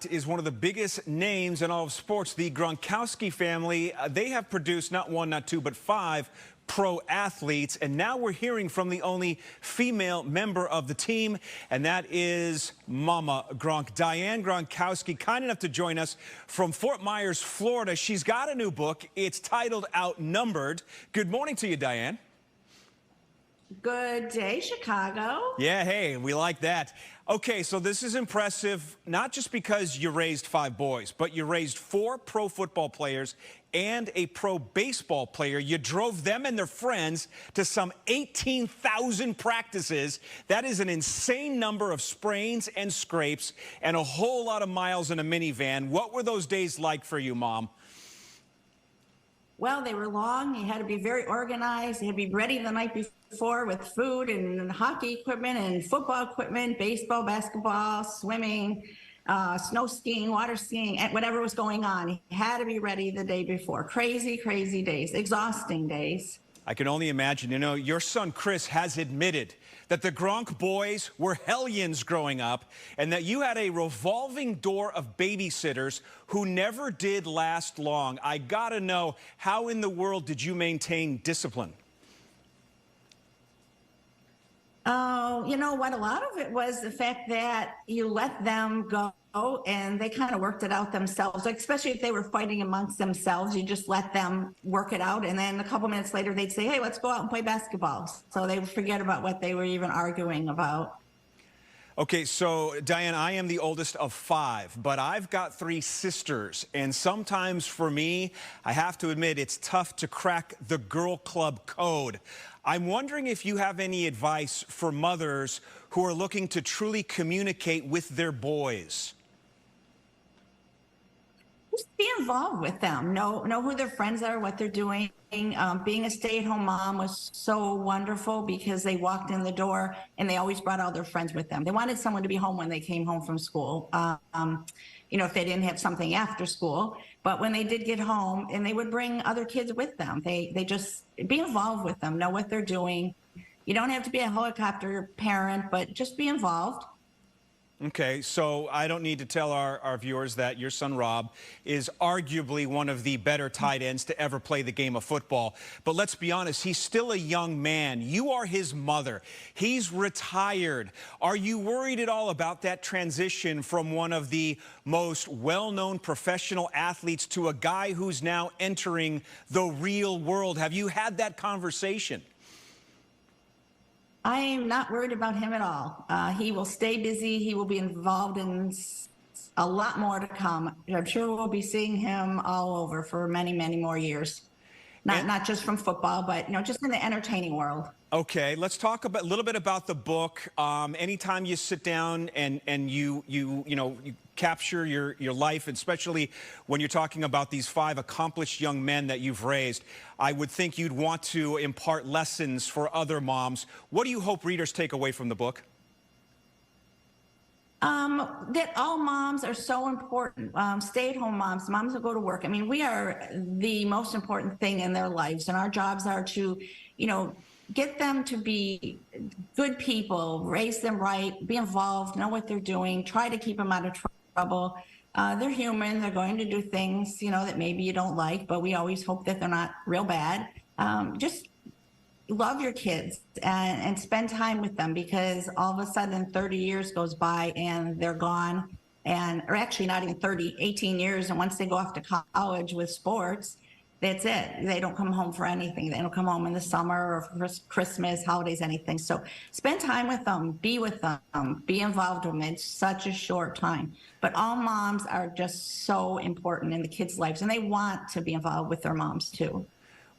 Is one of the biggest names in all of sports. The Gronkowski family, they have produced not one, not two, but 5 pro athletes. And now we're hearing from the only female member of the team, and that is Mama Gronk. Diane Gronkowski, kind enough to join us from Fort Myers, Florida. She's got a new book. It's titled Outnumbered. Good morning to you, Diane. Good day, Chicago. Yeah, hey, we like that. Okay, so this is impressive, not just because you raised 5 boys, but you raised 4 pro football players and a pro baseball player. You drove them and their friends to some 18,000 practices. That is an insane number of sprains and scrapes and a whole lot of miles in a minivan. What were those days like for you, Mom? Well, they were long. You had to be very organized. You had to be ready the night before with food and hockey equipment and football equipment, baseball, basketball, swimming, snow skiing, water skiing, and whatever was going on. You had to be ready the day before. Crazy, crazy days, exhausting days. I can only imagine. You know, your son Chris has admitted that the Gronk boys were hellions growing up and that you had a revolving door of babysitters who never did last long. I gotta know, how in the world did you maintain discipline? Oh, you know what? A lot of it was the fact that you let them go and they kind of worked it out themselves. Like, especially if they were fighting amongst themselves, you just let them work it out. And then a couple minutes later, they'd say, hey, let's go out and play basketball. So they would forget about what they were even arguing about. Okay, so Diane, I am the oldest of 5, but I've got 3 sisters. And sometimes for me, I have to admit, it's tough to crack the girl club code. I'm wondering if you have any advice for mothers who are looking to truly communicate with their boys. Just be involved with them. Know who their friends are, what they're doing. Being a stay-at-home mom was so wonderful because they walked in the door and they always brought all their friends with them. They wanted someone to be home when they came home from school. You know, if they didn't have something after school, but when they did get home, and they would bring other kids with them. They just be involved with them, know what they're doing. You don't have to be a helicopter parent, but just be involved. Okay, so I don't need to tell our viewers that your son Rob is arguably one of the better tight ends to ever play the game of football. But let's be honest, he's still a young man. You are his mother. He's retired. Are you worried at all about that transition from one of the most well-known professional athletes to a guy who's now entering the real world? Have you had that conversation? I am not worried about him at all. He will stay busy. He will be involved in a lot more to come. I'm sure we'll be seeing him all over for many, many more years. Not just from football, but just in the entertaining world. Okay, let's talk a little bit about the book. Anytime you sit down and you capture your life, especially when you're talking about these 5 accomplished young men that you've raised, I would think you'd want to impart lessons for other moms. What do you hope readers take away from the book? That all moms are so important. Stay-at-home moms, moms who go to work. I mean, we are the most important thing in their lives, and our jobs are to, get them to be good people, raise them right, be involved, know what they're doing, try to keep them out of trouble. They're human. They're going to do things, that maybe you don't like, but we always hope that they're not real bad. Just love your kids and spend time with them, because all of a sudden 30 years goes by and they're gone, or actually not even 30, 18 years. And once they go off to college with sports, that's it. They don't come home for anything. They don't come home in the summer or for Christmas, holidays, anything. So spend time with them, be with them, be involved with them. It's such a short time. But all moms are just so important in the kids' lives, and they want to be involved with their moms too.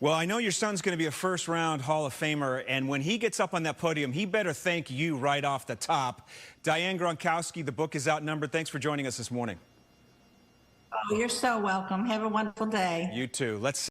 Well, I know your son's going to be a first-round Hall of Famer, and when he gets up on that podium, he better thank you right off the top. Diane Gronkowski, the book is Outnumbered. Thanks for joining us this morning. Oh, you're so welcome. Have a wonderful day. You too. Let's